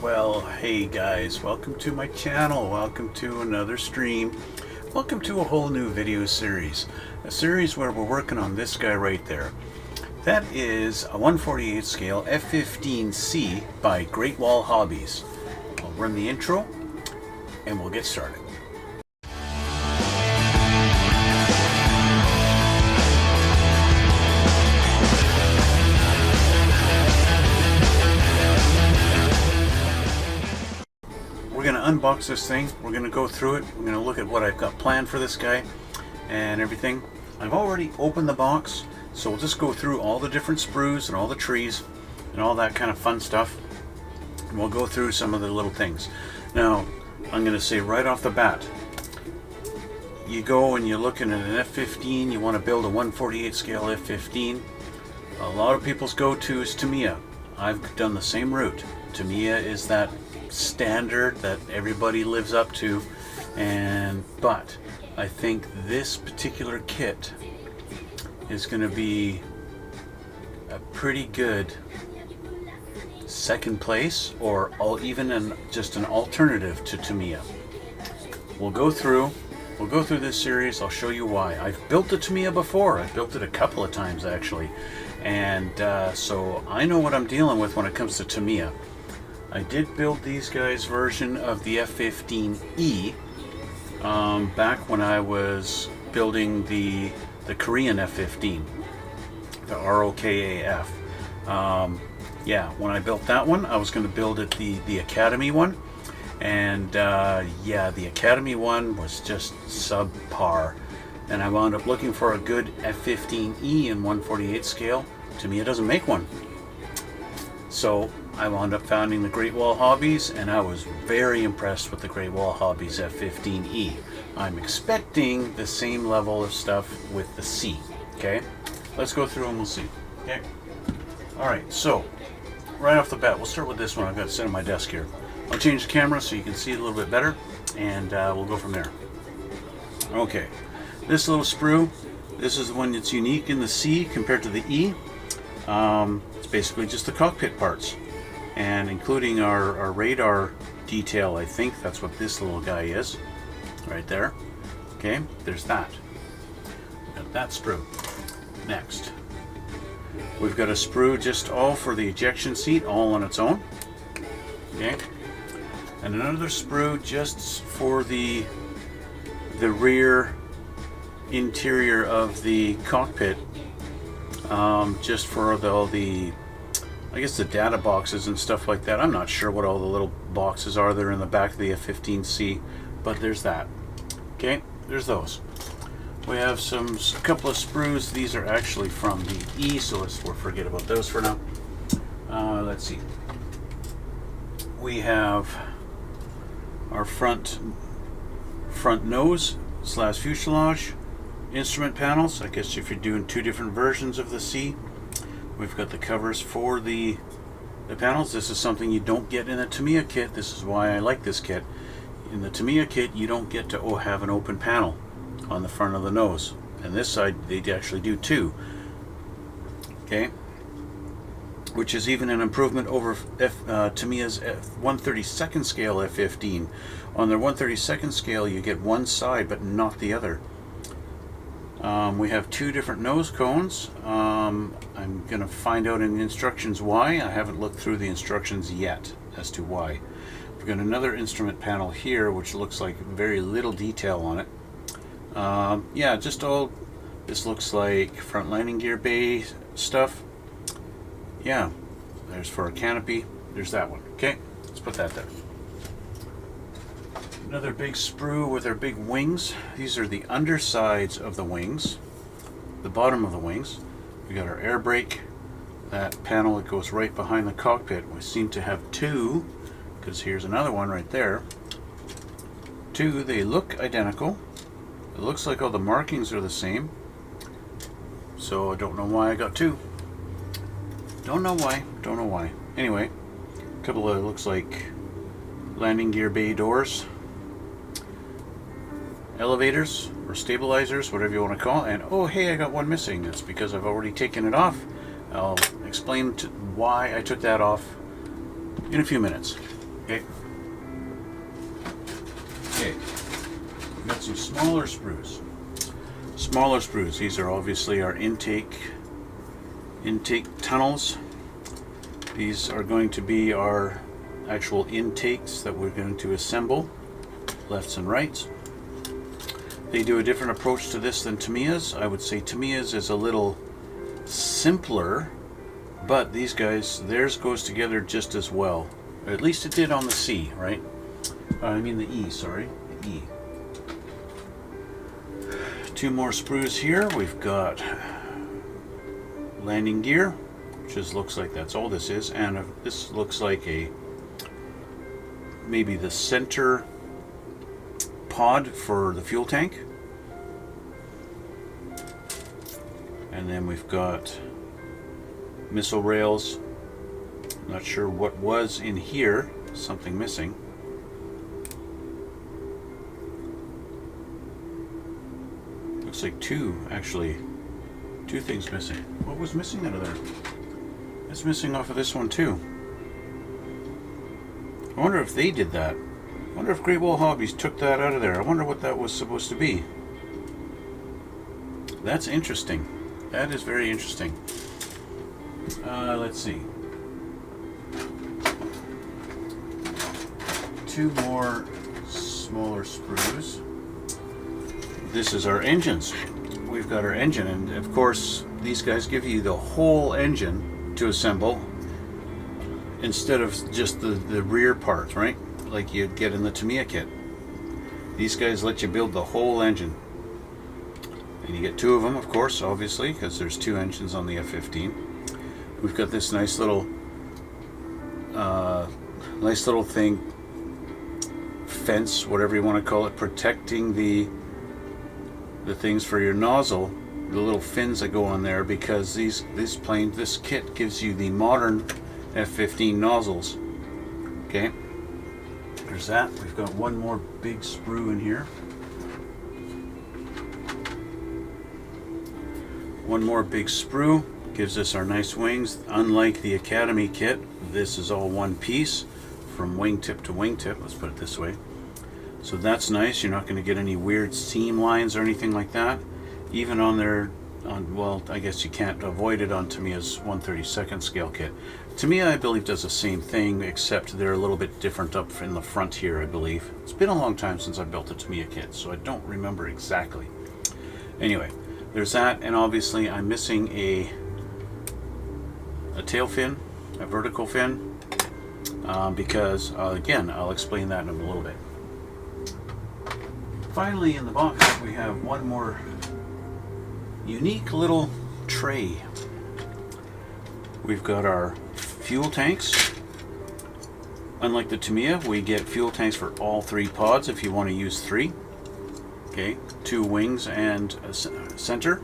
Well, hey guys, welcome to my channel, welcome to another stream, welcome to a whole new video series. A series where we're working on this guy right there. That is a 1/48 scale F-15C by Great Wall Hobbies. I'll run the intro and we'll get started. We're going to unbox this thing, we're going to go through it, we're going to look at what I've got planned for this guy and everything. I've already opened the box, so we'll just go through all the different sprues and all the trees and all that kind of fun stuff. And we'll go through some of the little things. Now, I'm going to say right off the bat, you go and you're looking at an F-15, you want to build a 1/48 scale F-15. A lot of people's go-to is Tamiya. I've done the same route. Tamiya is that standard that everybody lives up to, but I think this particular kit is going to be a pretty good second place, or even just an alternative to Tamiya. We'll go through this series. I'll show you why. I've built a Tamiya before. I've built it a couple of times actually, and so I know what I'm dealing with when it comes to Tamiya. I did build these guys' version of the F-15E back when I was building the Korean F-15, the ROKAF. Yeah, when I built that one, I was going to build it the Academy one, and yeah, the Academy one was just subpar, and I wound up looking for a good F-15E in 1/48 scale. Tamiya doesn't make one, so I wound up founding the Great Wall Hobbies, and I was very impressed with the Great Wall Hobbies F-15E. I'm expecting the same level of stuff with the C. Okay, let's go through and we'll see. Okay, alright, so right off the bat, we'll start with this one. I've got it set on my desk here. I'll change the camera so you can see it a little bit better, and we'll go from there. Okay, this little sprue, this is the one that's unique in the C compared to the E. It's basically just the cockpit parts, and including our radar detail. I think that's what this little guy is right there. Okay, there's that. We've got that sprue. Next, we've got a sprue just all for the ejection seat, all on its own. Okay, and another sprue just for the rear interior of the cockpit, just for all the I guess the data boxes and stuff like that. I'm not sure what all the little boxes are that are in the back of the F-15C, but there's that. Okay, there's those. We have a couple of sprues. These are actually from the E, so we'll forget about those for now. Let's see. We have our front nose / fuselage instrument panels. I guess if you're doing two different versions of the C. We've got the covers for the panels. This is something you don't get in a Tamiya kit. This is why I like this kit. In the Tamiya kit, you don't get to have an open panel on the front of the nose. And this side, they actually do too. Okay, which is even an improvement over Tamiya's 1/32nd scale F-15. On their 1/32nd scale, you get one side, but not the other. We have two different nose cones. I'm going to find out in the instructions why. I haven't looked through the instructions yet as to why. We've got another instrument panel here, which looks like very little detail on it. Yeah, just all, this looks like front landing gear bay stuff. Yeah, there's for a canopy. There's that one. Okay, let's put that there. Another big sprue with our big wings. These are the undersides of the wings, the bottom of the wings. We got our air brake, that panel that goes right behind the cockpit. We seem to have two, because here's another one right there. Two, they look identical. It looks like all the markings are the same. So I don't know why I got two. Don't know why. Anyway, a couple of, looks like landing gear bay doors. Elevators or stabilizers, whatever you want to call it. And oh hey, I got one missing. It's because I've already taken it off. I'll explain why I took that off in a few minutes. Okay. Okay. We've got some smaller sprues. Smaller sprues. These are obviously our intake tunnels. These are going to be our actual intakes that we're going to assemble, lefts and rights. They do a different approach to this than Tamiya's. I would say Tamiya's is a little simpler, but these guys, theirs goes together just as well. Or at least it did on the C, right? I mean the E, sorry, the E. Two more sprues here. We've got landing gear, which just looks like that's all this is, and this looks like maybe the center pod for the fuel tank. And then we've got missile rails. Not sure what was in here, something missing. Looks like two things missing. What was missing out of there? It's missing off of this one too. I wonder if they did that. I wonder if Great Wall Hobbies took that out of there. I wonder what that was supposed to be. That's interesting. That is very interesting. Let's see. Two more smaller sprues. This is our engines. We've got our engine, and of course these guys give you the whole engine to assemble instead of just the rear parts, right? Like you'd get in the Tamiya kit. These guys let you build the whole engine. And you get two of them, of course, obviously, because there's two engines on the F-15. We've got this nice little thing, fence, whatever you want to call it, protecting the things for your nozzle, the little fins that go on there, because this kit gives you the modern F-15 nozzles. Okay, there's that. We've got one more big sprue in here. One more big sprue gives us our nice wings. Unlike the Academy kit, this is all one piece from wingtip to wingtip, let's put it this way. So that's nice. You're not going to get any weird seam lines or anything like that. Even well, I guess you can't avoid it on Tamiya's 1/32 scale kit. Tamiya, I believe, does the same thing, except they're a little bit different up in the front here, I believe. It's been a long time since I built a Tamiya kit, so I don't remember exactly. Anyway, there's that, and obviously I'm missing a tail fin, a vertical fin, because, again, I'll explain that in a little bit. Finally, in the box, we have one more unique little tray. We've got our fuel tanks. Unlike the Tamiya, we get fuel tanks for all three pods if you want to use three. Okay, two wings and a center.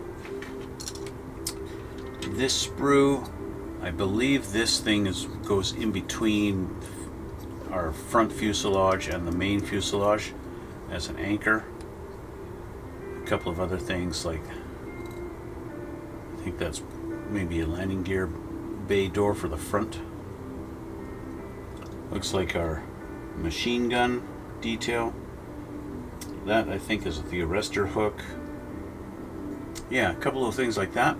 This sprue, I believe this thing goes in between our front fuselage and the main fuselage as an anchor. A couple of other things, like I think that's maybe a landing gear bay door for the front. Looks like our machine gun detail. That, I think, is the arrestor hook. Yeah, a couple of things like that.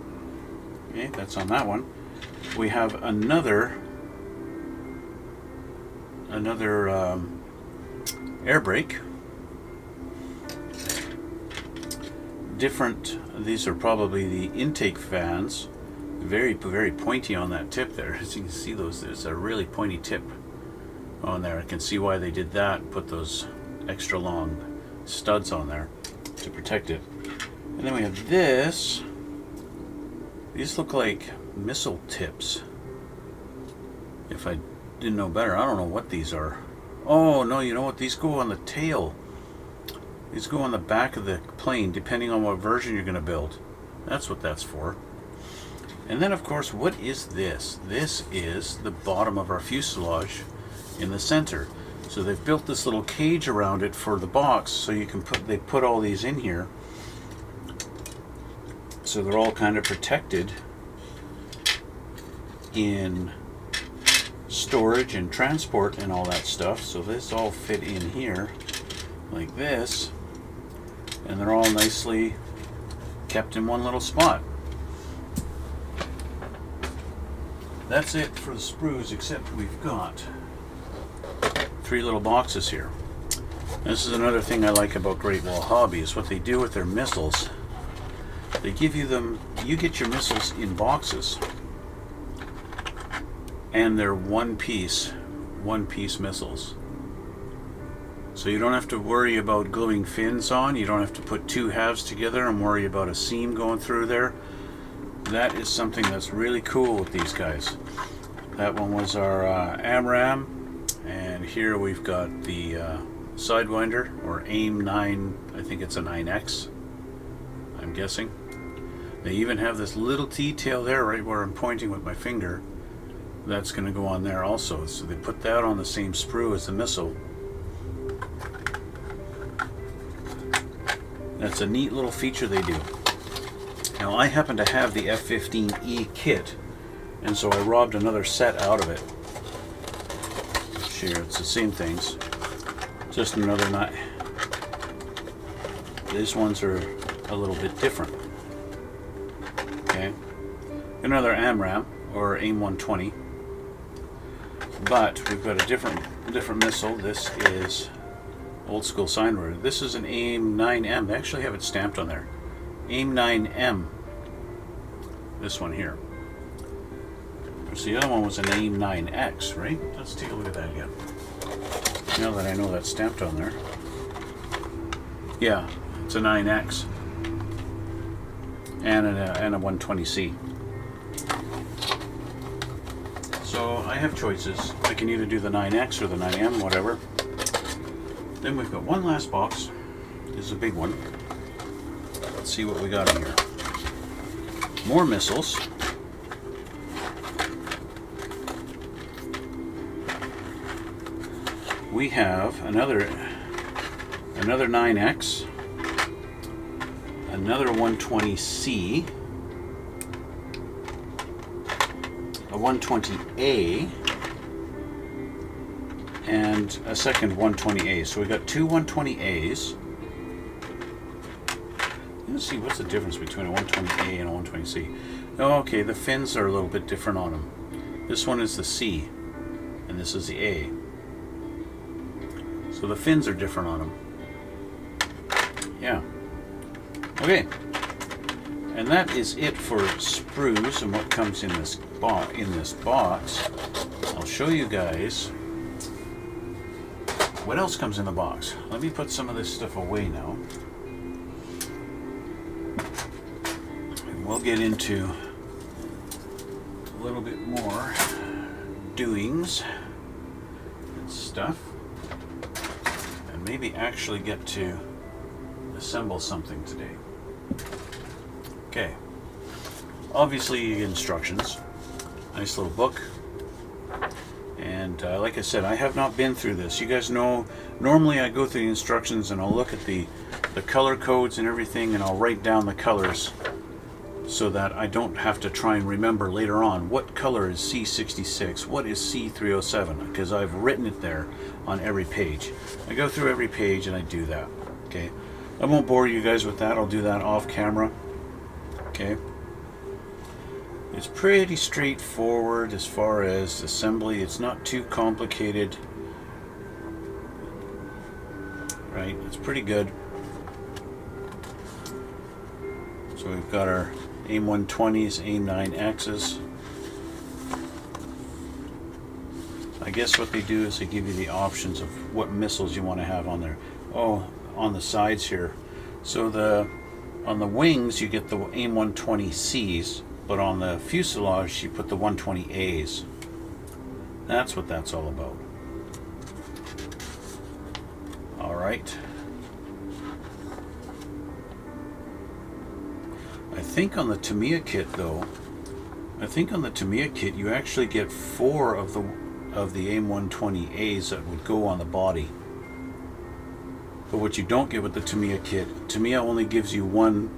Okay, that's on that one. We have another air brake. Different. These are probably the intake fans. Very, very pointy on that tip there. As you can see, there's a really pointy tip on there. I can see why they did that. Put those extra long studs on there to protect it. And then we have this. These look like missile tips. If I didn't know better, I don't know what these are. Oh no, you know what? These go on the tail. These go on the back of the plane, depending on what version you're going to build. That's what that's for. And then, of course, what is this? This is the bottom of our fuselage in the center. So they've built this little cage around it for the box, so you can they put all these in here. So they're all kind of protected in storage and transport and all that stuff. So this all fit in here like this, and they're all nicely kept in one little spot. That's it for the sprues, except we've got 3 little boxes here. This is another thing I like about Great Wall Hobby, is what they do with their missiles. They give you them, you get your missiles in boxes, and they're one piece missiles. So you don't have to worry about gluing fins on, you don't have to put 2 halves together and worry about a seam going through there. That is something that's really cool with these guys. That one was our AMRAAM, and here we've got the Sidewinder, or AIM 9, I think it's a 9X, I'm guessing. They even have this little detail there right where I'm pointing with my finger. That's going to go on there also. So they put that on the same sprue as the missile. That's a neat little feature they do. Now I happen to have the F-15E kit, and so I robbed another set out of it. Sure, it's the same things, just another nut. These ones are a little bit different. Okay, another AMRAAM, or AIM 120, but we've got a different missile. This is old school Sidewinder. This is an AIM 9M. They actually have it stamped on there. AIM 9M. This one here. So the other one was an AIM 9X, right? Let's take a look at that again. Now that I know that's stamped on there. Yeah, it's a 9X. And a 120C. So I have choices. I can either do the 9X or the 9M, whatever. Then we've got one last box. This is a big one. Let's see what we got in here. More missiles. We have another 9X, another 120C, a 120A, and a second 120A. So we got 2 120As. Let's see, what's the difference between a 120A and a 120C? Oh, okay, the fins are a little bit different on them. This one is the C, and this is the A. So the fins are different on them. Yeah. Okay. And that is it for sprues and what comes in this box. I'll show you guys what else comes in the box. Let me put some of this stuff away now. And we'll get into a little bit more doings and stuff. And maybe actually get to assemble something today. Okay. Obviously, you get instructions. Nice little book. And like I said, I have not been through this. You guys know, normally I go through the instructions and I'll look at the color codes and everything, and I'll write down the colors so that I don't have to try and remember later on what color is C66, what is C307, because I've written it there on every page. I go through every page and I do that. Okay. I won't bore you guys with that. I'll do that off camera. Okay. It's pretty straightforward as far as assembly. It's not too complicated. Right? It's pretty good. So we've got our AIM 120s, AIM 9Xs. I guess what they do is they give you the options of what missiles you want to have on there. Oh, on the sides here. So on the wings you get the AIM 120Cs, but on the fuselage you put the 120As. That's what that's all about. Alright. I think on the Tamiya kit though, you actually get 4 of the AIM 120As that would go on the body. But what you don't get with the Tamiya kit, Tamiya only gives you one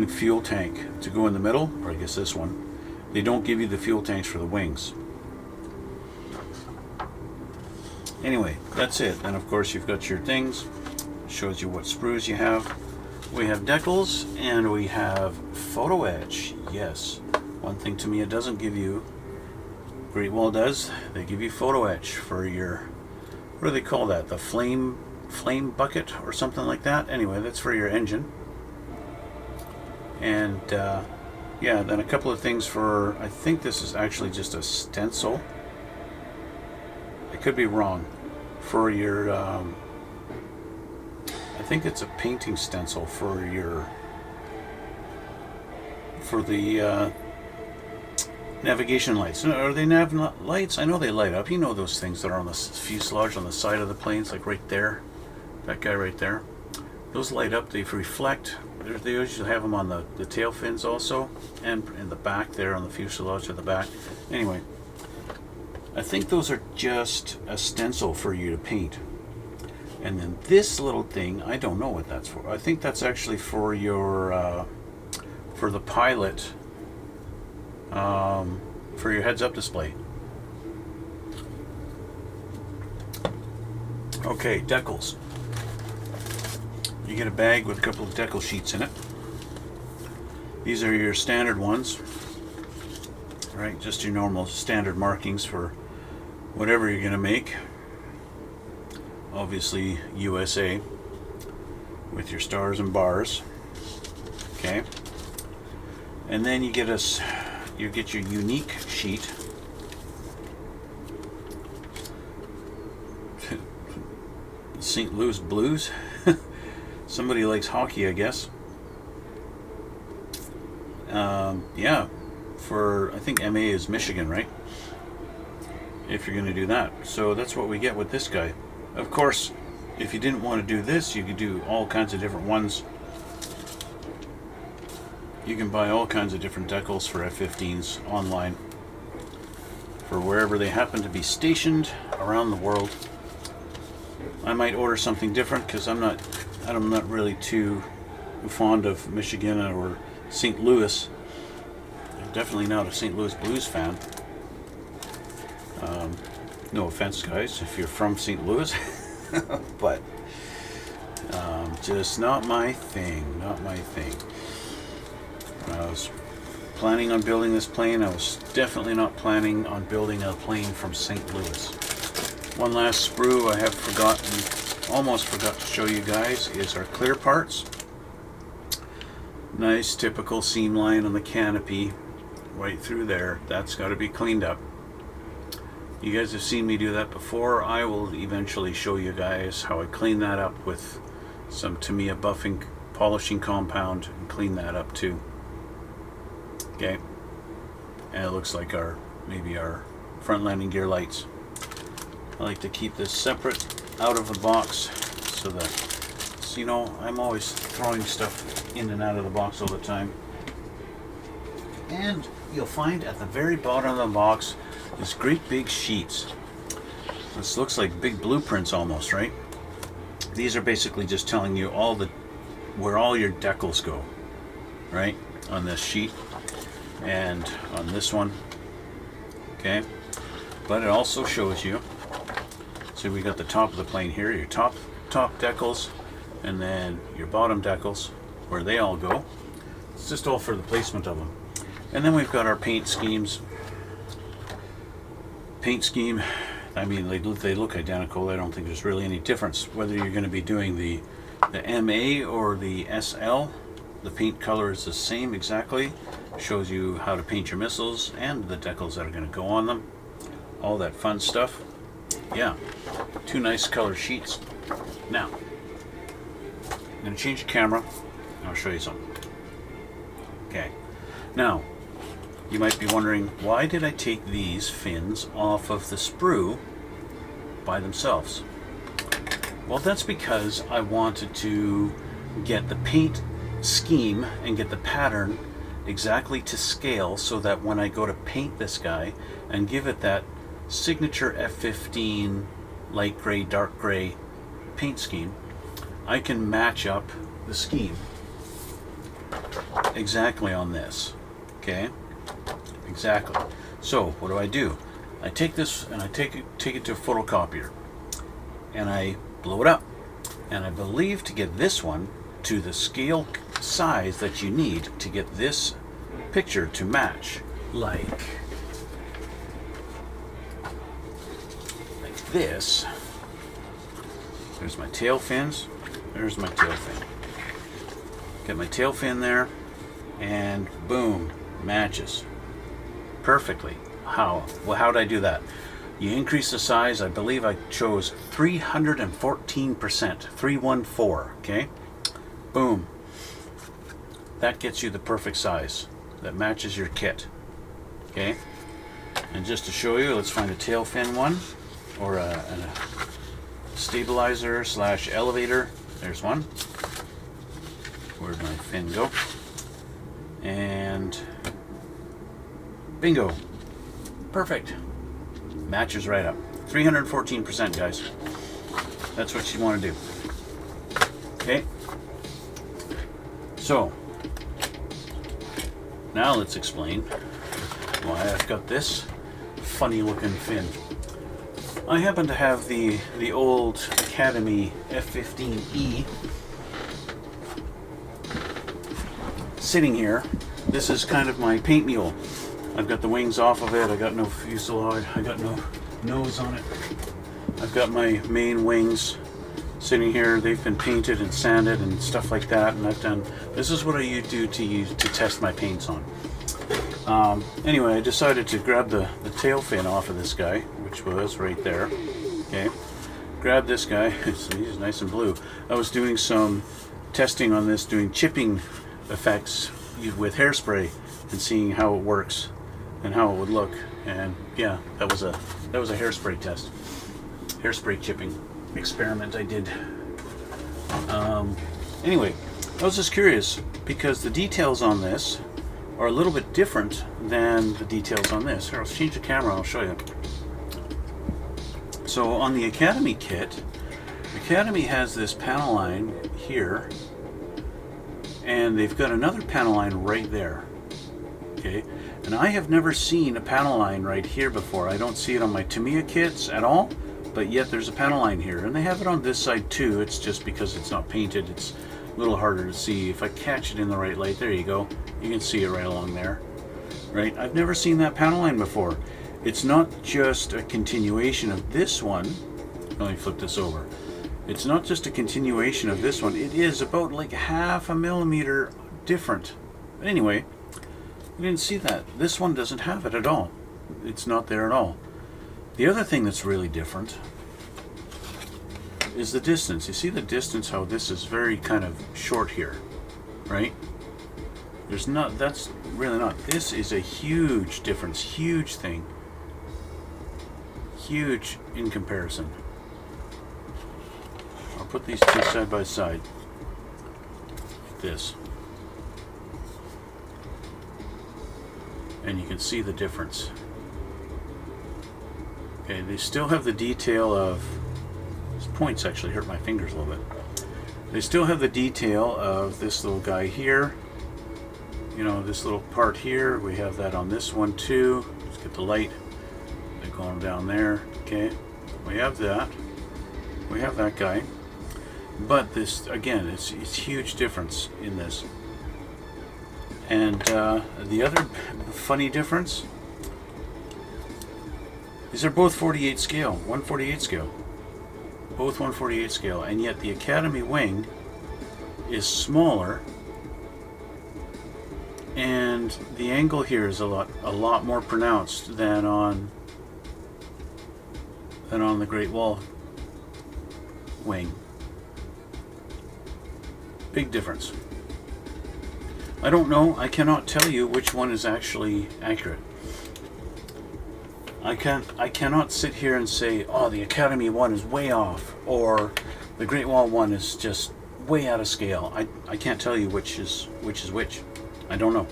fuel tank to go in the middle, or I guess this one. They don't give you the fuel tanks for the wings. Anyway, that's it. Then of course you've got your things. Shows you what sprues you have. We have decals and we have photo etch. Yes. One thing Tamiya doesn't give you, Great Wall does, they give you photo etch for your, what do they call that? The flame bucket or something like that. Anyway, that's for your engine. And yeah, then a couple of things for, I think this is actually just a stencil. I could be wrong. For your, I think it's a painting stencil for your, for the navigation lights. Are they nav lights? I know they light up. You know those things that are on the fuselage on the side of the planes, like right there. That guy right there. Those light up. They reflect. They usually have them on the tail fins also, and in the back there on the fuselage at the back. Anyway, I think those are just a stencil for you to paint. And then this little thing, I don't know what that's for. I think that's actually for your for the pilot, for your heads-up display. Okay, decals. You get a bag with a couple of decal sheets in it. These are your standard ones, right? Just your normal standard markings for whatever you're going to make. Obviously USA with your stars and bars. Okay. And then you get your unique sheet. St. Louis Blues. Somebody likes hockey, I guess. Yeah, for, I think MA is Michigan, right? If you're going to do that. So that's what we get with this guy. Of course, if you didn't want to do this, you could do all kinds of different ones. You can buy all kinds of different decals for F-15s online for wherever they happen to be stationed around the world. I might order something different because I'm not really too fond of Michigan or St. Louis. I'm definitely not a St. Louis Blues fan. No offense, guys, if you're from St. Louis, but just not my thing. Not my thing. When I was planning on building this plane, I was definitely not planning on building a plane from St. Louis. One last sprue I have almost forgot to show you guys, is our clear parts. Nice typical seam line on the canopy right through there. That's got to be cleaned up. You guys have seen me do that before. I will eventually show you guys how I clean that up with some Tamiya buffing polishing compound and clean that up too. Okay, and it looks like maybe our front landing gear lights. I like to keep this separate out of the box so that, so, you know, I'm always throwing stuff in and out of the box all the time. And you'll find at the very bottom of the box these great big sheets. This looks like big blueprints almost, right? These are basically just telling you where all your decals go, right? On this sheet and on this one. Okay, but it also shows you, so we got the top of the plane here, your top decals, and then your bottom decals, where they all go. It's just all for the placement of them. And then we've got our paint schemes. Paint scheme, I mean, they look identical. I don't think there's really any difference whether you're going to be doing the MA or the SL. The paint color is the same exactly. Shows you how to paint your missiles and the decals that are going to go on them. All that fun stuff. Yeah, two nice color sheets. Now, I'm going to change the camera and I'll show you something. Okay, now you might be wondering, why did I take these fins off of the sprue by themselves? Well, that's because I wanted to get the paint scheme and get the pattern exactly to scale so that when I go to paint this guy and give it that signature F-15 light gray, dark gray paint scheme, I can match up the scheme exactly on this. Okay? Exactly. So what do? I take this and I take it to a photocopier. and I blow it up. And I believe to get this one to the scale size that you need to get this picture to match, like this. There's my tail fins. There's my tail fin. Get my tail fin there, and boom, matches perfectly. How? Well, how did I do that? You increase the size. I believe I chose 314%, 314. Okay, boom. That gets you the perfect size that matches your kit. Okay, and just to show you, let's find a tail fin one, or a stabilizer / elevator. There's one. Where'd my fin go? And bingo. Perfect. Matches right up. 314%, guys. That's what you want to do. Okay. So, now let's explain why I've got this funny looking fin. I happen to have the old Academy F-15E sitting here. This is kind of my paint mule. I've got the wings off of it. I got no fuselage. I got no nose on it. I've got my main wings sitting here. They've been painted and sanded and stuff like that. And I've done. This is what I do to test my paints on. Anyway, I decided to grab the tail fin off of this guy, which was right there. Okay, grab this guy. He's nice and blue. I was doing some testing on this, doing chipping effects with hairspray and seeing how it works and how it would look. And yeah, that was a hairspray test, hairspray chipping experiment I did. Anyway, I was just curious because the details on this are a little bit different than the details on this. Here, I'll change the camera, I'll show you. So on the Academy kit, Academy has this panel line here, and they've got another panel line right there. Okay, and I have never seen a panel line right here before. I don't see it on my Tamiya kits at all, but yet there's a panel line here, and they have it on this side too. It's just because it's not painted, it's a little harder to see. If I catch it in the right light, there you go. You can see it right along there. Right? I've never seen that panel line before. It's not just a continuation of this one. Let me flip this over. It's not just a continuation of this one. It is about like 1/2 millimeter different. But anyway, you didn't see that. This one doesn't have it at all. It's not there at all. The other thing that's really different is the distance. You see the distance, how this is very kind of short here, right? There's not, that's really not. This is a huge difference, huge thing. Huge in comparison. I'll put these two side by side. Like this. And you can see the difference. Okay, they still have the detail of, these points actually hurt my fingers a little bit. They still have the detail of this little guy here. You know, this little part here. We have that on this one too. Let's get the light. They're going down there. Okay, we have that. We have that guy. But this, again, it's huge difference in this. And the other funny difference, these are both 48 scale, 148 scale. Both 148 scale, and yet the Academy wing is smaller, and the angle here is a lot more pronounced than on the Great Wall wing. Big difference. I don't know. I cannot tell you which one is actually accurate. I cannot sit here and say, oh, the Academy one is way off, or the Great Wall one is just way out of scale. I can't tell you which is which. I don't know.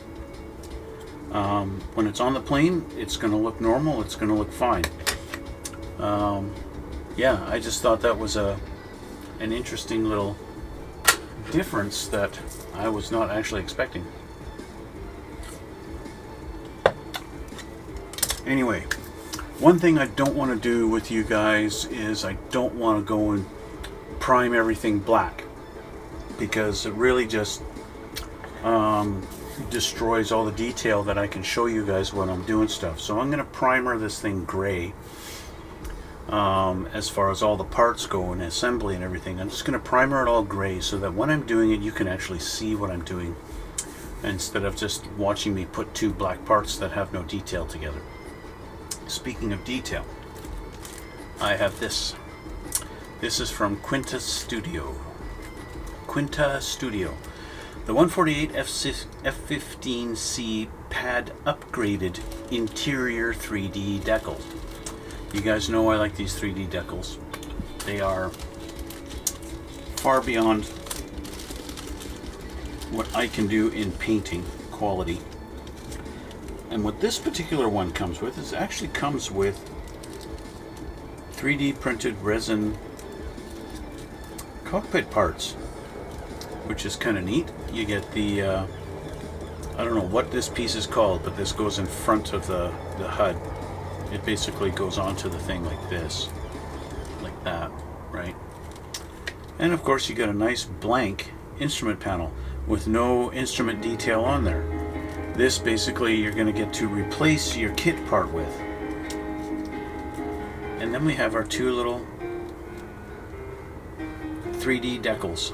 When it's on the plane, it's going to look normal. It's going to look fine. Yeah, I just thought that was an interesting little difference that I was not actually expecting. Anyway, One thing I don't want to do with you guys is I don't want to go and prime everything black, because it really just destroys all the detail that I can show you guys when I'm doing stuff. So I'm going to primer this thing gray as far as all the parts go and assembly and everything. I'm just going to primer it all gray so that when I'm doing it you can actually see what I'm doing, instead of just watching me put two black parts that have no detail together. Speaking of detail, I have this. This is from Quinta Studio. The 148 F-15C pad upgraded interior 3D decal. You guys know I like these 3D decals. They are far beyond what I can do in painting quality. And what this particular one comes with is actually comes with 3D printed resin cockpit parts, which is kind of neat. You get the I don't know what this piece is called, but this goes in front of the HUD. It basically goes onto the thing like this, like that, right? And of course you got a nice blank instrument panel with no instrument detail on there. This basically you're going to get to replace your kit part with. And then we have our two little 3D decals.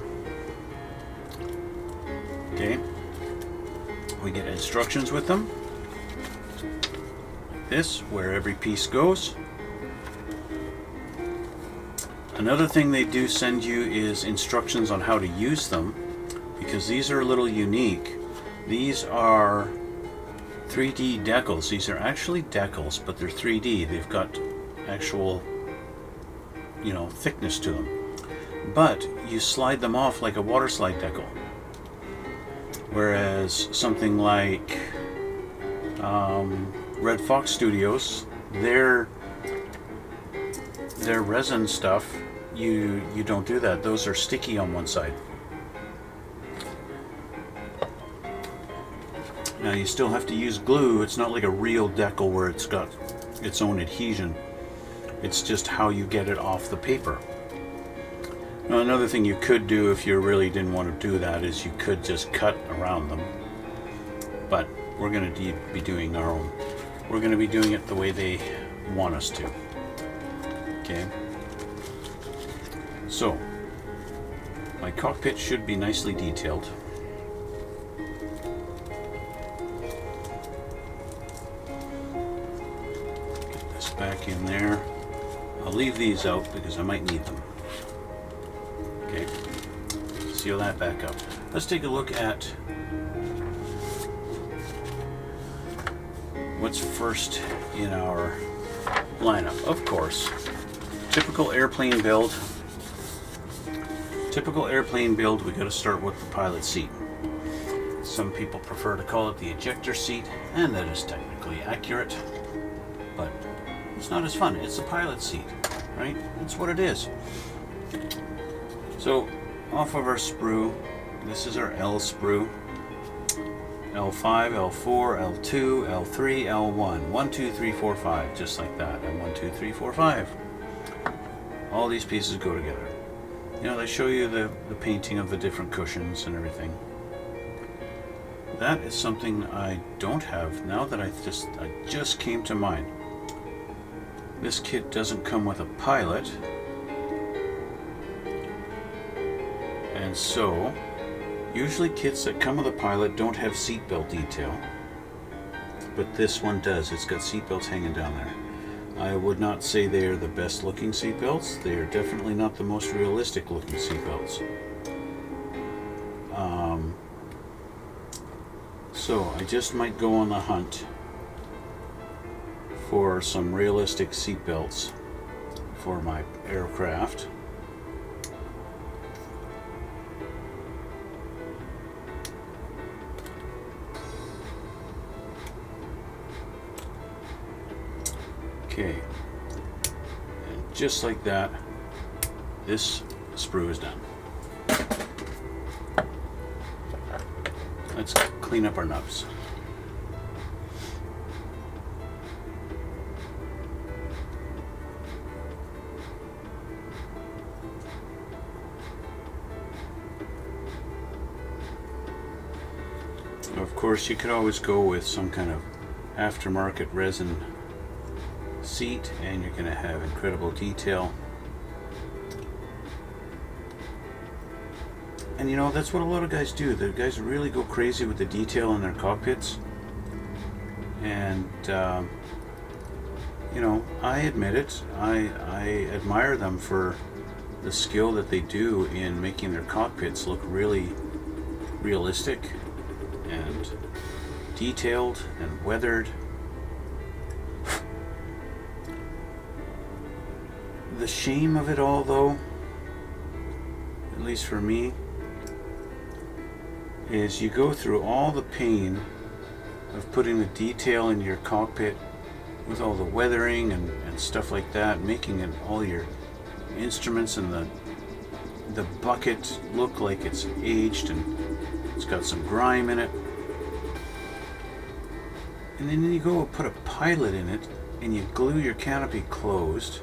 Okay, we get instructions with them. This, where every piece goes. Another thing they do send you is instructions on how to use them, because these are a little unique. These are 3D decals. These are actually decals, but they're 3D. They've got actual, you know, thickness to them. But you slide them off like a water slide decal. Whereas something like Red Fox Studios, their resin stuff, you don't do that. Those are sticky on one side. Now you still have to use glue. It's not like a real decal where it's got its own adhesion. It's just how you get it off the paper. Now another thing you could do if you really didn't want to do that is you could just cut around them. But we're going to be doing our own. We're going to be doing it the way they want us to. Okay. So my cockpit should be nicely detailed. Get this back in there. I'll leave these out because I might need them. Okay, seal that back up. Let's take a look at what's first in our lineup. Of course, typical airplane build. Typical airplane build, we got to start with the pilot seat. Some people prefer to call it the ejector seat, and that is technically accurate, but it's not as fun. It's a pilot seat, right? That's what it is. So off of our sprue, this is our L sprue. L5, L4, L2, L3, L1. 1, 2, 3, 4, 5, just like that. And 1, 2, 3, 4, 5. All these pieces go together. You know, they show you the painting of the different cushions and everything. That is something I don't have now that I just came to mind. This kit doesn't come with a pilot. And so, usually kits that come with a pilot don't have seatbelt detail, but this one does. It's got seatbelts hanging down there. I would not say they are the best looking seatbelts. They are definitely not the most realistic looking seatbelts. So I just might go on the hunt for some realistic seatbelts for my aircraft. Okay, and just like that, this sprue is done. Let's clean up our nubs. Of course, you could always go with some kind of aftermarket resin seat, and you're going to have incredible detail. And you know, that's what a lot of guys do. The guys really go crazy with the detail in their cockpits. And, you know, I admit it. I admire them for the skill that they do in making their cockpits look really realistic and detailed and weathered. The shame of it all, though, at least for me, is you go through all the pain of putting the detail in your cockpit with all the weathering and stuff like that, making it all your instruments and the bucket look like it's aged and it's got some grime in it. And then you go put a pilot in it and you glue your canopy closed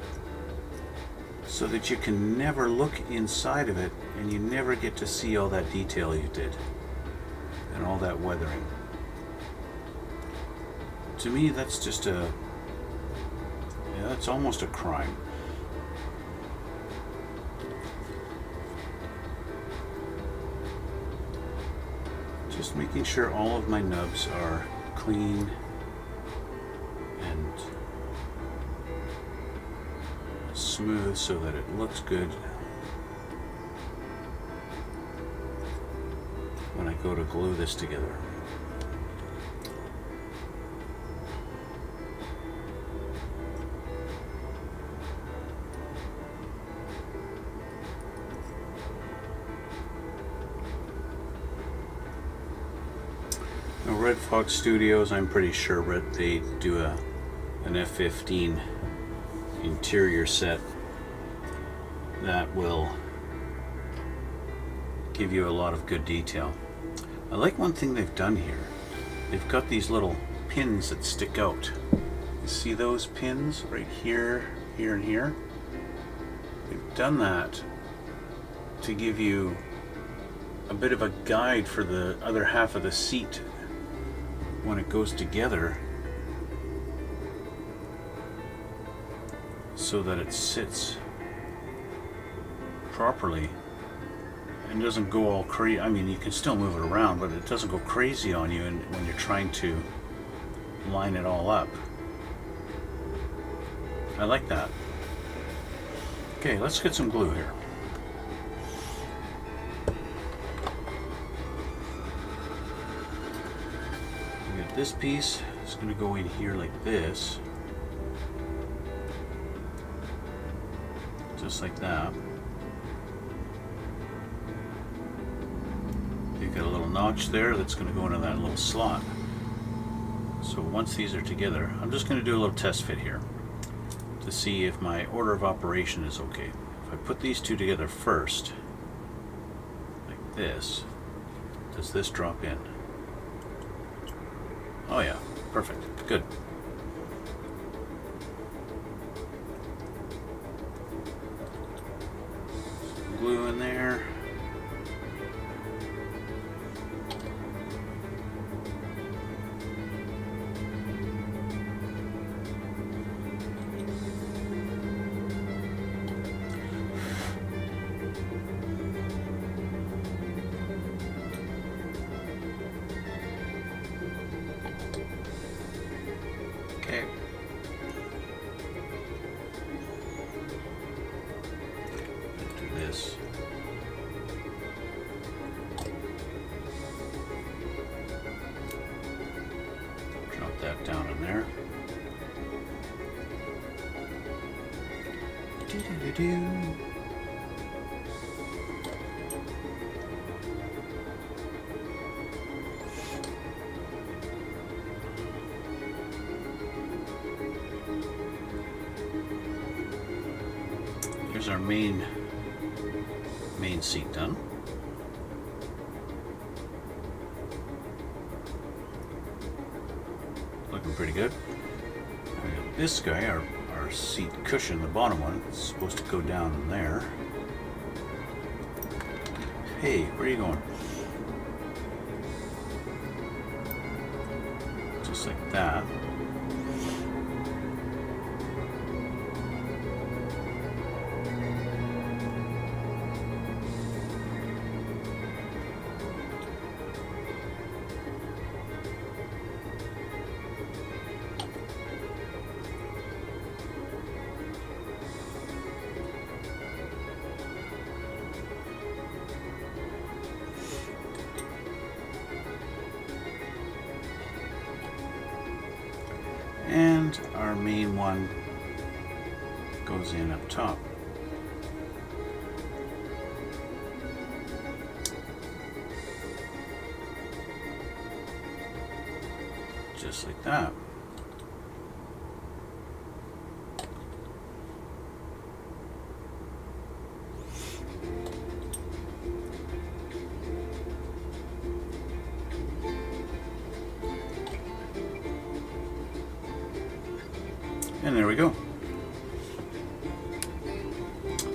so that you can never look inside of it and you never get to see all that detail you did and all that weathering. To me, that's just that's almost a crime. Just making sure all of my nubs are clean and smooth so that it looks good when I go to glue this together. Now, Red Fox Studios, I'm pretty sure they do an F-15 interior set that will give you a lot of good detail. I like one thing they've done here. They've got these little pins that stick out. You see those pins right here, here, and here? They've done that to give you a bit of a guide for the other half of the seat when it goes together, so that it sits properly and doesn't go all crazy. I mean, you can still move it around, but it doesn't go crazy on you when you're trying to line it all up. I like that. Okay, let's get some glue here. We got this piece. It's going to go in here like this. Just like that. You've got a little notch there that's going to go into that little slot. So once these are together, I'm just going to do a little test fit here to see if my order of operation is okay. If I put these two together first, like this, does this drop in? Oh yeah, perfect, good. Glue in there. Okay. Do this. Drop that down in there. Do-do-do-do. Here's our main seat done. Looking pretty good. We got this guy, our seat cushion, the bottom one, it's supposed to go down in there. Hey, where are you going? just like that. And our main one goes in up top. Just like that. And there we go.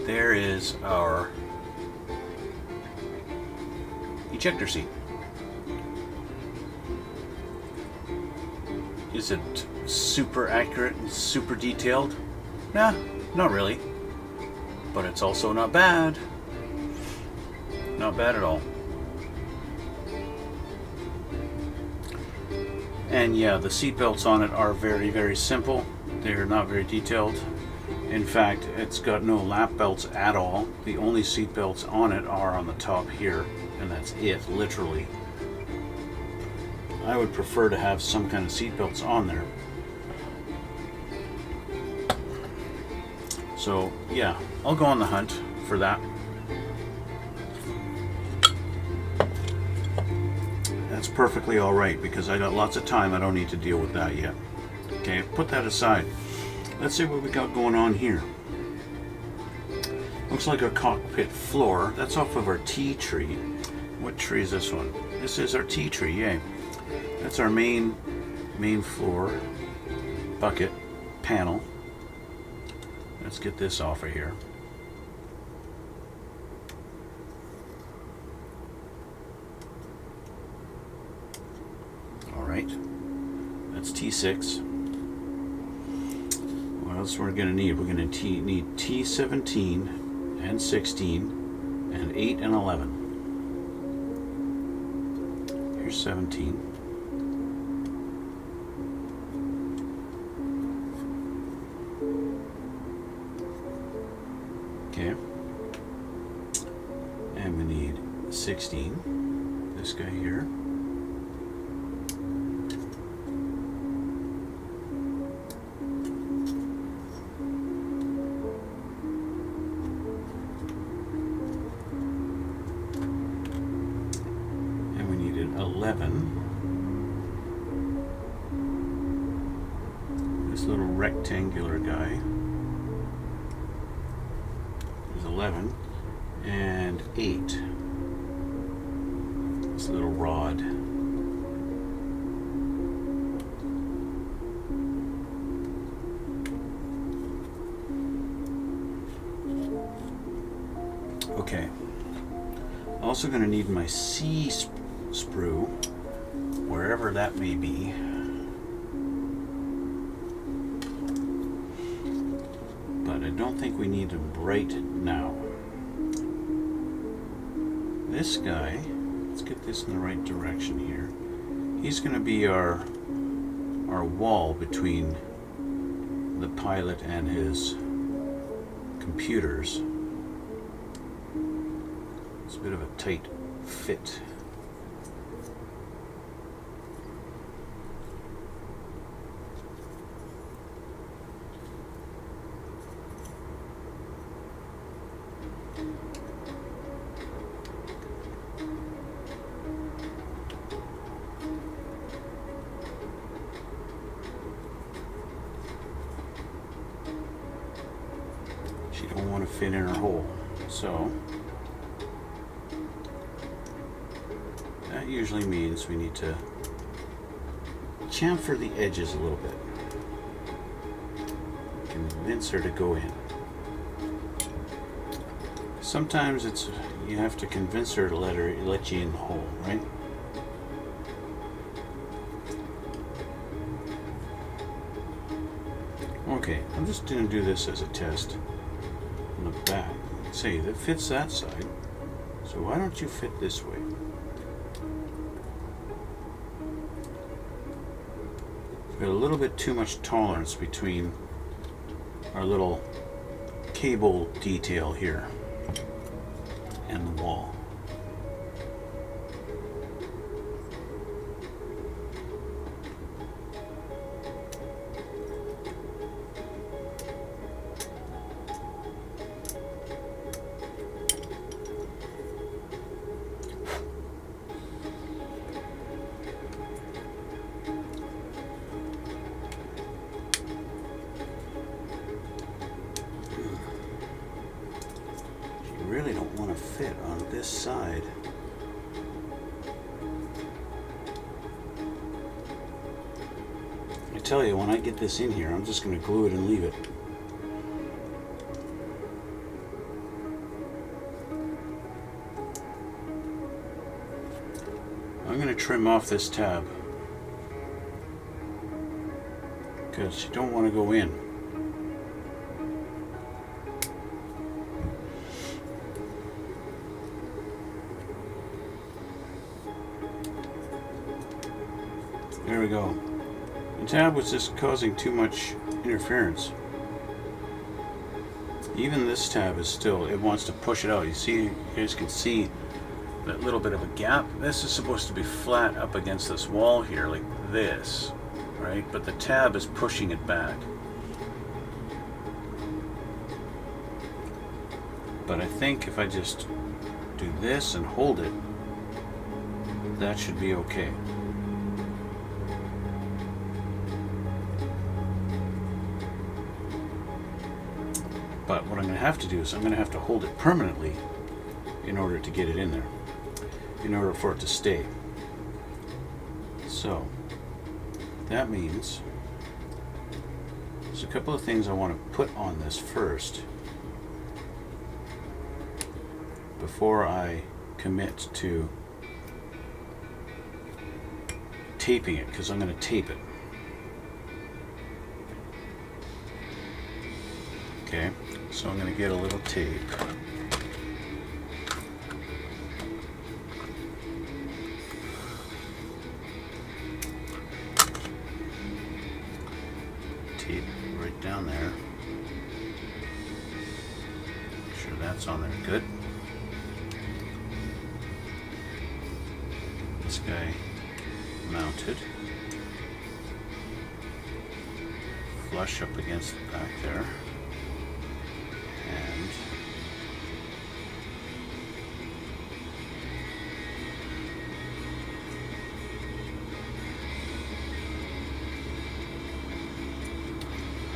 There is our ejector seat. Is it super accurate and super detailed? Nah, not really. But it's also not bad. Not bad at all. And yeah, the seat belts on it are very, very simple. They're not very detailed. In fact, it's got no lap belts at all. The only seat belts on it are on the top here, and that's it, literally. I would prefer to have some kind of seat belts on there. So yeah, I'll go on the hunt for that. That's perfectly all right because I got lots of time. I don't need to deal with that yet. Okay, put that aside. Let's see what we got going on here. Looks like a cockpit floor. That's off of our tea tree. What tree is this one? This is our tea tree, yay. That's our main floor bucket panel. Let's get this off of here. All right, that's T6. What else we're going to need? We're going to need T17 and 16 and 8 and 11. Here's 17. Okay. And we need 16. This guy here. And we needed 11. This little rectangular guy. 11 and 8. This little rod. Okay. Also going to need my C sprue, wherever that may be. But I don't think we need them right now. This guy, let's get this in the right direction here. He's going to be our wall between the pilot and his computers. It's a bit of a tight fit. She don't want to fit in her hole, so that usually means we need to chamfer the edges a little bit. Convince her to go in. Sometimes it's you have to convince her to let you in the hole, right? Okay, I'm just going to do this as a test on the back. Say, that fits that side, so why don't you fit this way? We've got a little bit too much tolerance between our little cable detail here and the wall. Really don't want to fit on this side. I tell you, when I get this in here, I'm just going to glue it and leave it. I'm going to trim off this tab because you don't want to go in. There we go. The tab was just causing too much interference. Even this tab is still, it wants to push it out. You see, you guys can see that little bit of a gap. This is supposed to be flat up against this wall here, like this, right? But the tab is pushing it back. But I think if I just do this and hold it, that should be okay. But what I'm going to have to do is I'm going to have to hold it permanently in order to get it in there, in order for it to stay. So that means there's a couple of things I want to put on this first before I commit to taping it, because I'm going to tape it. Okay, so I'm going to get a little tape. Tape right down there. Make sure that's on there good. This guy mounted. Flush up against the back there.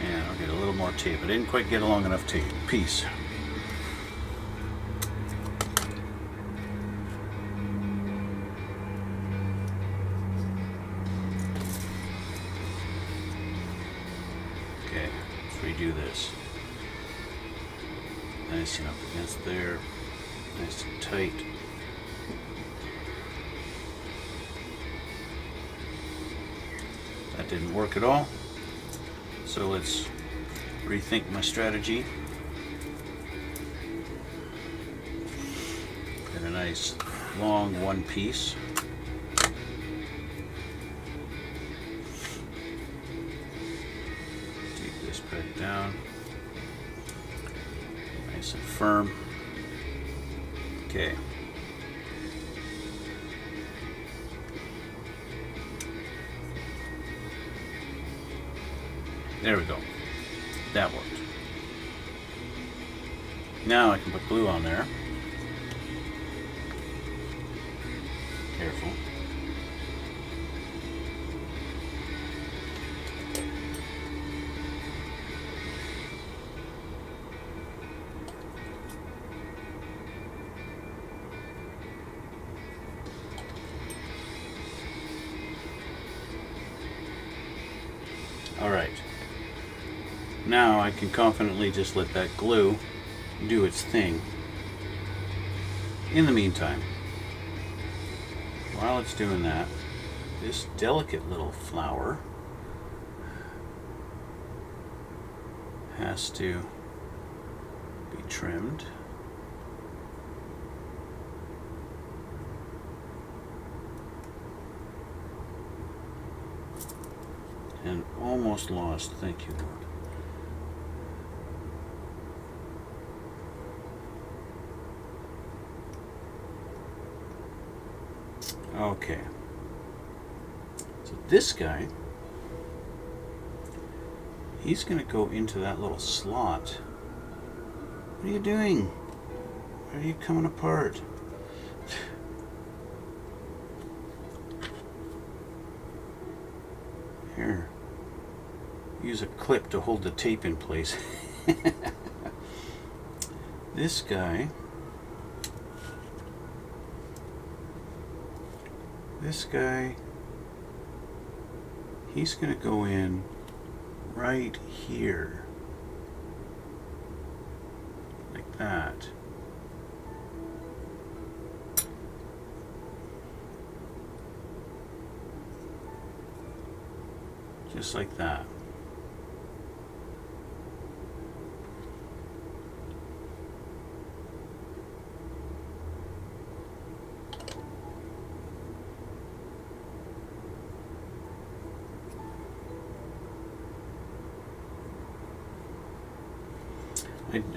And I'll get a little more tape. I didn't quite get a long enough tape piece. Okay, let's redo this. Nice and up against there, nice and tight. That didn't work at all, so let's rethink my strategy. Get a nice long one piece. Take this back down. Nice and firm. Okay. There we go. That worked. Now I can put glue on there. Careful. All right. Now I can confidently just let that glue do its thing. In the meantime, while it's doing that, this delicate little flower has to be trimmed. And almost lost, thank you, Lord. Okay. So this guy, he's going to go into that little slot. What are you doing? Why are you coming apart? Here. Use a clip to hold the tape in place. This guy, he's going to go in right here, like that. Just like that.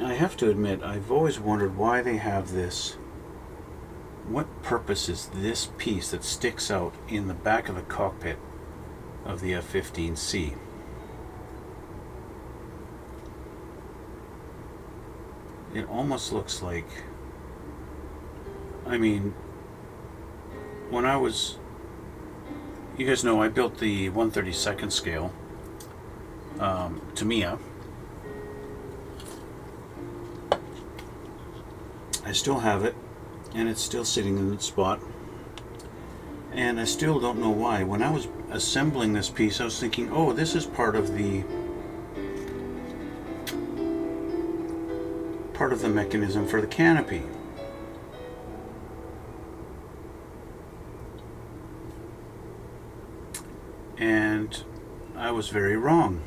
I have to admit, I've always wondered why they have this. What purpose is this piece that sticks out in the back of the cockpit of the F-15C? It almost looks like, I mean, when I was, you guys know I built the 1/32 scale Tamiya. I still have it, and it's still sitting in its spot, and I still don't know why. When I was assembling this piece, I was thinking, oh, this is part of the mechanism for the canopy. And I was very wrong.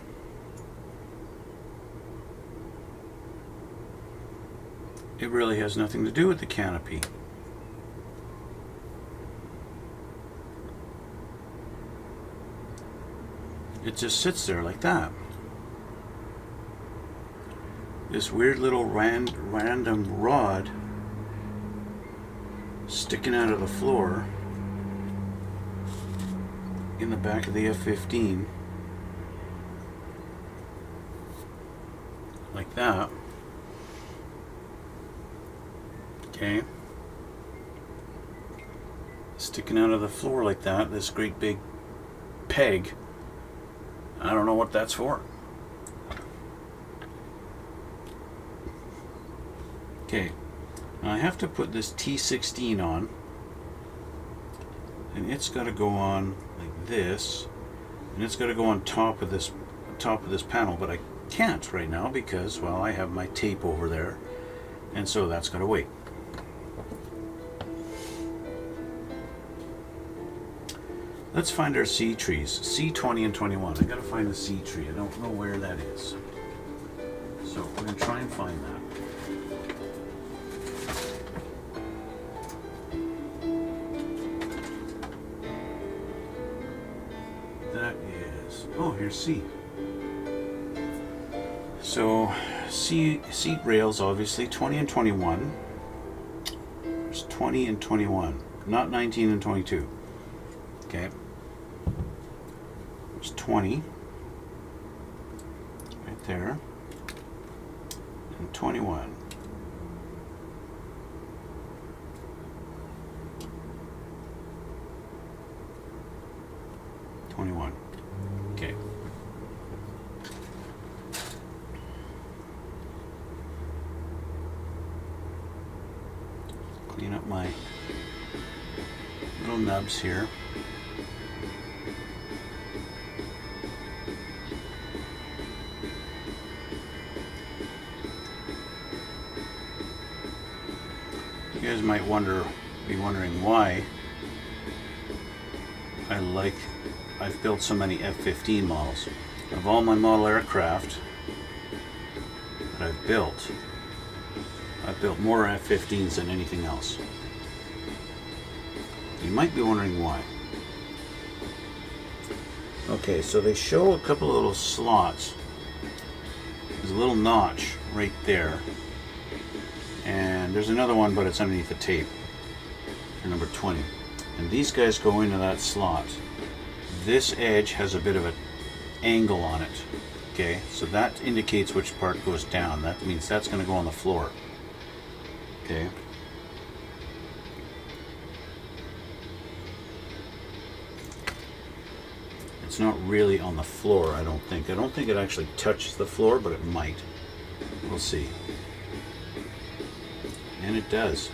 It really has nothing to do with the canopy. It just sits there like that. This weird little random rod sticking out of the floor in the back of the F-15, like that. Okay, sticking out of the floor like that, this great big peg. I don't know what that's for. Okay, now I have to put this T16 on, and it's got to go on like this, and it's got to go on top of this panel, but I can't right now because, well, I have my tape over there, and so that's got to wait. Let's find our C trees, C20 and 21. I gotta find the C tree. I don't know where that is. So we're gonna try and find that. That is, oh, here's C. So seat rails, obviously, 20 and 21. There's 20 and 21, not 19 and 22. Okay. 20 right there, and 21. Okay. Clean up my little nubs here. You guys might be wondering why I've built so many F-15 models. Of all my model aircraft, I've built more F-15s than anything else. You might be wondering why. Okay, so they show a couple of little slots. There's a little notch right there. And there's another one, but it's underneath the tape for number 20. And these guys go into that slot. This edge has a bit of an angle on it. Okay, so that indicates which part goes down. That means that's going to go on the floor. Okay. It's not really on the floor, I don't think. I don't think it actually touches the floor, but it might. We'll see. And it does.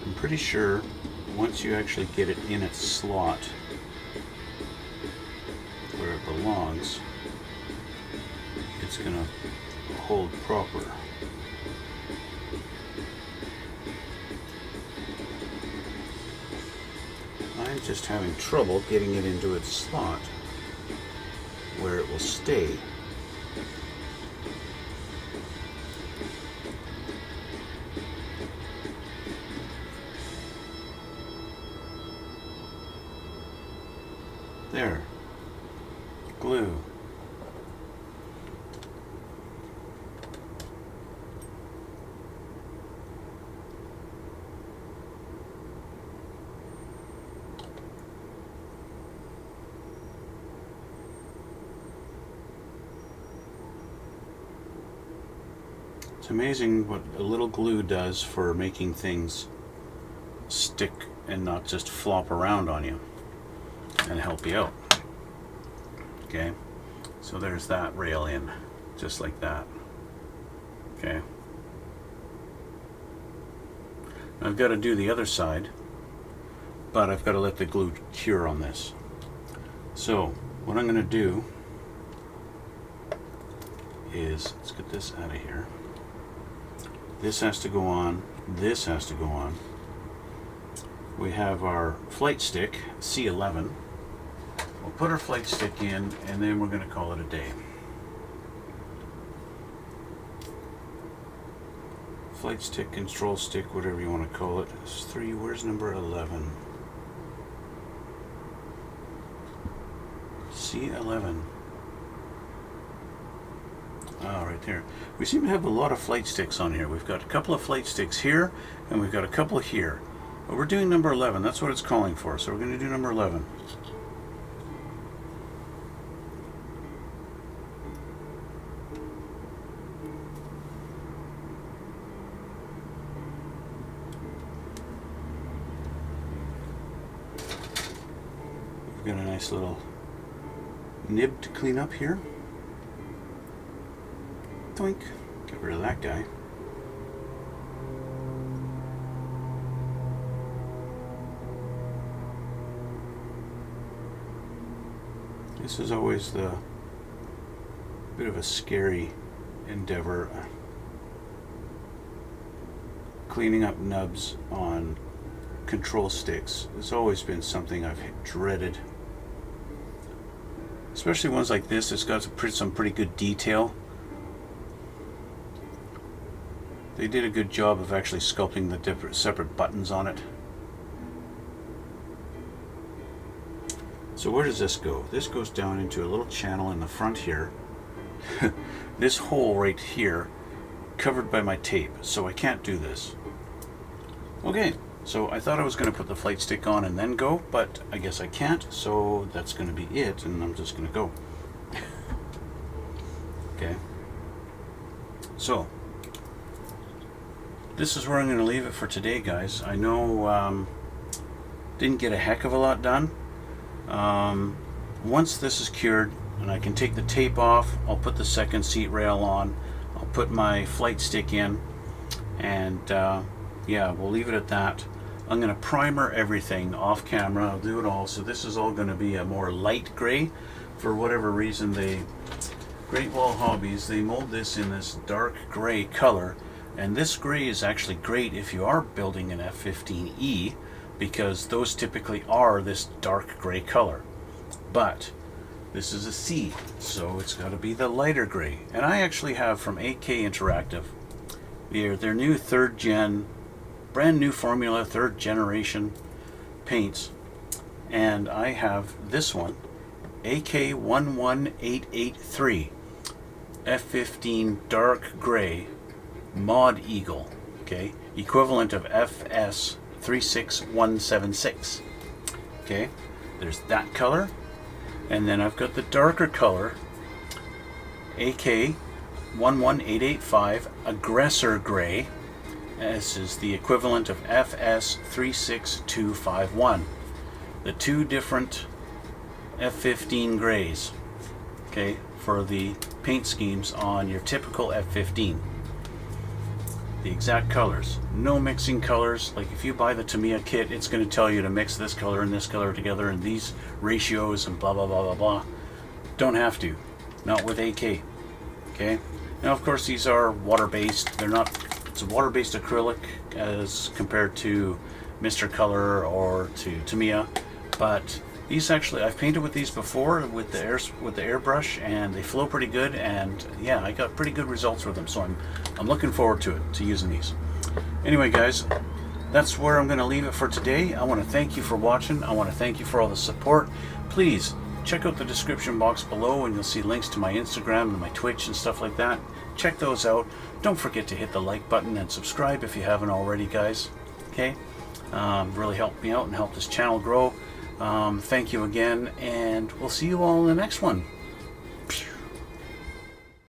I'm pretty sure once you actually get it in its slot where it belongs, it's going to hold proper. I'm just having trouble getting it into its slot where it will stay. There. Glue. It's amazing what a little glue does for making things stick and not just flop around on you and help you out. Okay, so there's that rail in, just like that. Okay, I've got to do the other side, but I've got to let the glue cure on this. So what I'm going to do is, let's get this out of here. This has to go on, this has to go on. We have our flight stick, C11. We'll put our flight stick in, and then we're going to call it a day. Flight stick, control stick, whatever you want to call it. It's 3, where's number 11? C11. Oh, right there. We seem to have a lot of flight sticks on here. We've got a couple of flight sticks here, and we've got a couple here. But we're doing number 11. That's what it's calling for. So we're going to do number 11. We've got a nice little nib to clean up here. Doink. Get rid of that guy. This is always the bit of a scary endeavor. Cleaning up nubs on control sticks has always been something I've dreaded. Especially ones like this. It's got some pretty good detail. They did a good job of actually sculpting the different separate buttons on it. So where does this go? This goes down into a little channel in the front here. This hole right here, covered by my tape, so I can't do this. Okay, so I thought I was going to put the flight stick on and then go, but I guess I can't, so that's going to be it, and I'm just going to go. Okay. So, this is where I'm going to leave it for today, guys. I know didn't get a heck of a lot done. Once this is cured and I can take the tape off, I'll put the second seat rail on, I'll put my flight stick in, and yeah, we'll leave it at that. I'm going to primer everything off camera. I'll do it all. So this is all going to be a more light gray. For whatever reason, Great Wall Hobbies, they mold this in this dark gray color, and this gray is actually great if you are building an F-15E, because those typically are this dark gray color. But this is a C, so it's got to be the lighter gray. And I actually have from AK Interactive their new third gen, brand new formula, third generation paints, and I have this one, AK11883 F-15 dark gray Mod Eagle, okay, equivalent of FS36176. Okay, there's that color, and then I've got the darker color, AK11885 Aggressor Gray. This is the equivalent of FS36251. The two different F-15 grays, okay, for the paint schemes on your typical F-15. The exact colors, no mixing colors. Like if you buy the Tamiya kit, it's going to tell you to mix this color and this color together and these ratios and blah blah blah blah blah. Don't have to, not with AK. Okay, now of course these are water-based. They're not. It's a water-based acrylic as compared to Mr. Color or to Tamiya, but these actually, I've painted with these before with the airbrush, and they flow pretty good, and yeah, I got pretty good results with them, so I'm looking forward to using these. Anyway guys, that's where I'm going to leave it for today. I want to thank you for watching. I want to thank you for all the support. Please check out the description box below and you'll see links to my Instagram and my Twitch and stuff like that. Check those out. Don't forget to hit the like button and subscribe if you haven't already, guys. Okay, really help me out and help this channel grow. Thank you again, and we'll see you all in the next one.